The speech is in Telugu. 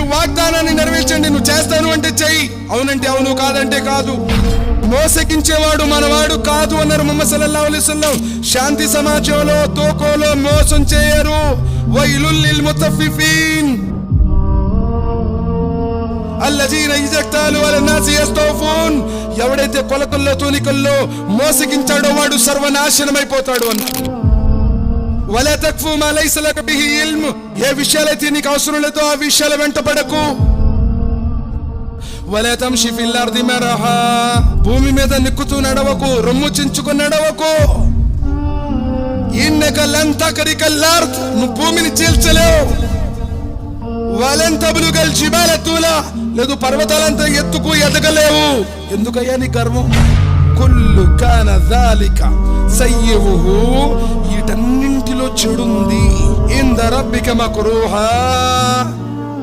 వాగ్దానాన్ని నెరవేర్చండి, నువ్వు చేస్తాను అంటే చెయ్యి, అవునంటే అవును, కాదంటే కాదు. మోసగించేవాడు మనవాడు కాదు అన్నారు ముహమ్మద్ సల్లల్లాహు అలైహి వసల్లం. శాంతి సమాజంలో తోకోలో మోసం చేయరు. వైలుల్ లిల్ ముతఫిఫీన్ అల్లజీన ఇజక్తాలు అలన్నాసి యస్తౌఫూన్. ఎవడైతే కొలకల్లో తూనికల్లో మోసగించాడో వాడు సర్వనాశనమైపోతాడు అన్నారు. వలా తక్ఫు మా లైస లక బిహి ఇల్మ్. ఏ విషయాలైతే నీకు అవసరం లేదో ఆ విషయాల వెంట పడకు. వలా తమ్షి ఫిల్ అర్ది మరహా. భూమి మీద నిక్కుతూ నడవకు, రొమ్ము చించుకుని నడవకు. ఇన్నక లన్ తక్రికల్ అర్ద్. నువ్వు భూమిని చీల్చలేవు. వలన్ తబ్లుగల్ జిబాల తూలా. లేదు పర్వతాలంతా ఎత్తుకు ఎదగలేవు. ఎందుకయ్యా నీ గర్వం? కుల్లు కాన జాలిక సయ్యిహు. వీటన్నింటిలో చెడుంది. ఇంద రబ్బిక మక్రూహా.